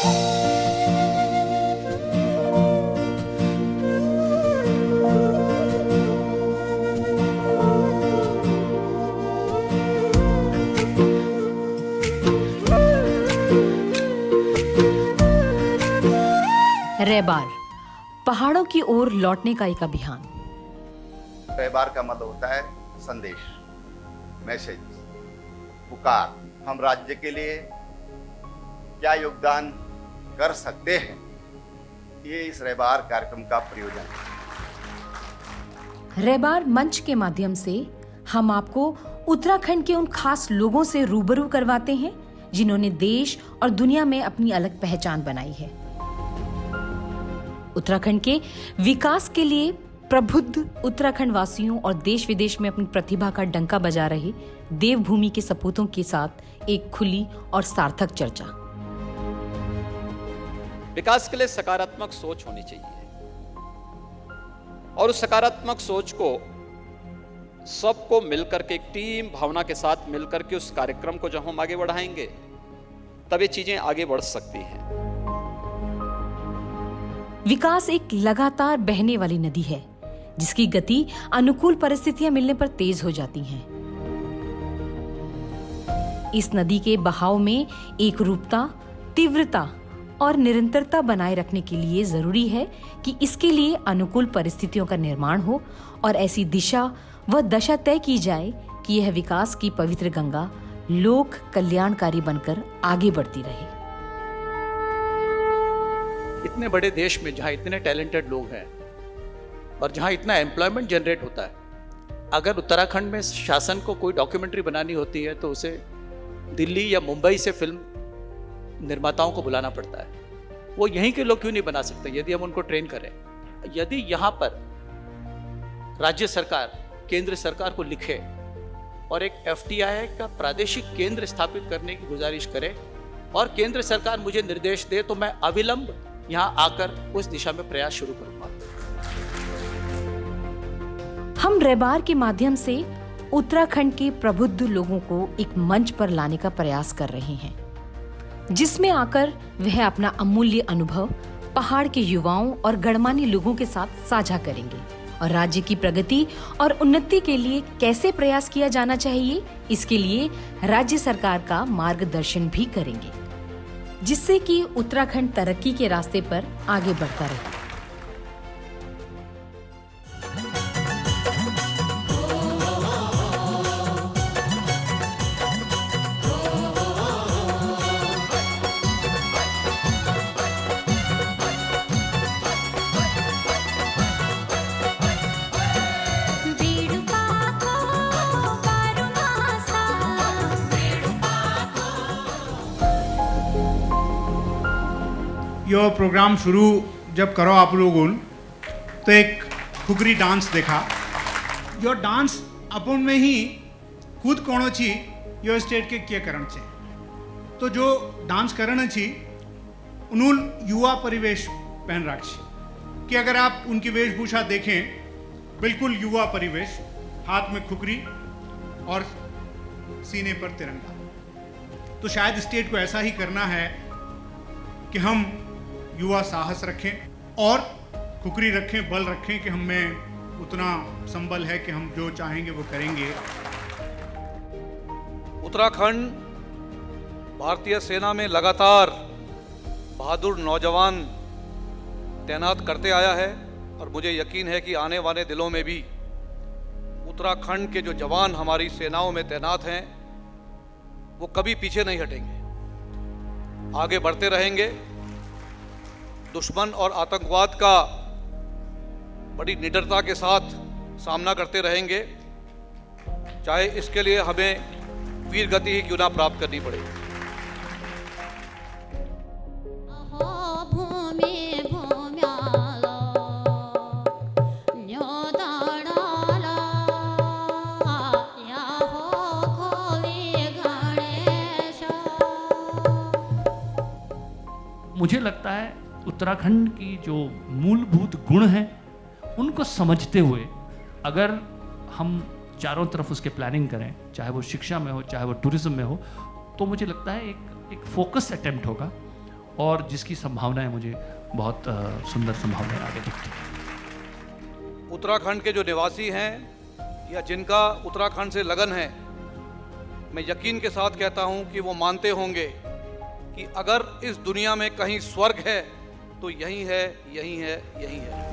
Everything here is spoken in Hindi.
रैबार, पहाड़ों की ओर लौटने का एक अभियान। रैबार का मतलब होता है संदेश, मैसेज, पुकार। हम राज्य के लिए क्या योगदान कर सकते हैं, ये इस रैबार कार्यक्रम का प्रयोजन है। रैबार मंच के माध्यम से हम आपको उत्तराखंड के उन खास लोगों से रूबरू करवाते हैं जिन्होंने देश और दुनिया में अपनी अलग पहचान बनाई है। उत्तराखंड के विकास के लिए प्रबुद्ध उत्तराखंड वासियों और देश विदेश में अपनी प्रतिभा का डंका बजा रहे देवभूमि के सपूतों के साथ एक खुली और सार्थक चर्चा। विकास के लिए सकारात्मक सोच होनी चाहिए और उस सकारात्मक सोच को सबको मिलकर के एक टीम भावना के साथ मिलकर के उस कार्यक्रम को जब हम आगे बढ़ाएंगे तब ये चीजें आगे बढ़ सकती हैं। विकास एक लगातार बहने वाली नदी है जिसकी गति अनुकूल परिस्थितियां मिलने पर तेज हो जाती हैं। इस नदी के बहाव में एकरूपता, तीव्रता और निरंतरता बनाए रखने के लिए जरूरी है कि इसके लिए अनुकूल परिस्थितियों का निर्माण हो और ऐसी दिशा व दशा तय की जाए कि यह विकास की पवित्र गंगा लोक कल्याणकारी बनकर आगे बढ़ती रहे। इतने बड़े देश में जहाँ इतने टैलेंटेड लोग हैं और जहाँ इतना एम्प्लॉयमेंट जनरेट होता है, अगर उत्तराखंड में शासन को कोई डॉक्यूमेंट्री बनानी होती है तो उसे दिल्ली या मुंबई से फिल्म निर्माताओं को बुलाना पड़ता है। वो यहीं के लोग क्यों नहीं बना सकते यदि हम उनको ट्रेन करें? यदि यहाँ पर राज्य सरकार केंद्र सरकार को लिखे और एक FTI का प्रादेशिक केंद्र स्थापित करने की गुजारिश करे और केंद्र सरकार मुझे निर्देश दे तो मैं अविलंब यहाँ आकर उस दिशा में प्रयास शुरू करूंगा। हम रैबार के माध्यम से उत्तराखंड के प्रबुद्ध लोगों को एक मंच पर लाने का प्रयास कर रहे हैं जिसमें आकर वह अपना अमूल्य अनुभव पहाड़ के युवाओं और गणमान्य लोगों के साथ साझा करेंगे और राज्य की प्रगति और उन्नति के लिए कैसे प्रयास किया जाना चाहिए इसके लिए राज्य सरकार का मार्गदर्शन भी करेंगे जिससे कि उत्तराखंड तरक्की के रास्ते पर आगे बढ़ता रहे। यो प्रोग्राम शुरू जब करो आप लोगों तो एक खुकरी डांस देखा। यो डांस अपन में ही खुद कोणो छी यो स्टेट के क्या करण छे तो जो डांस करण छी उनुल युवा परिवेश पहन राख छी कि अगर आप उनकी वेशभूषा देखें बिल्कुल युवा परिवेश, हाथ में खुकरी और सीने पर तिरंगा। तो शायद स्टेट को ऐसा ही करना है कि हम युवा साहस रखें और खुकरी रखें, बल रखें कि हम में उतना संबल है कि हम जो चाहेंगे वो करेंगे। उत्तराखंड भारतीय सेना में लगातार बहादुर नौजवान तैनात करते आया है और मुझे यकीन है कि आने वाले दिनों में भी उत्तराखंड के जो जवान हमारी सेनाओं में तैनात हैं वो कभी पीछे नहीं हटेंगे, आगे बढ़ते रहेंगे। दुश्मन और आतंकवाद का बड़ी निडरता के साथ सामना करते रहेंगे, चाहे इसके लिए हमें वीर गति ही क्यों ना प्राप्त करनी पड़े। मुझे लगता है उत्तराखंड की जो मूलभूत गुण हैं उनको समझते हुए अगर हम चारों तरफ उसके प्लानिंग करें, चाहे वो शिक्षा में हो चाहे वो टूरिज्म में हो, तो मुझे लगता है एक फोकस अटेम्प्ट होगा और जिसकी संभावनाएं मुझे बहुत सुंदर संभावनाएं आगे दिखती हैं। उत्तराखंड के जो निवासी हैं या जिनका उत्तराखंड से लगन है, मैं यकीन के साथ कहता हूं कि वो मानते होंगे कि अगर इस दुनिया में कहीं स्वर्ग है तो यही है, यही है, यही है।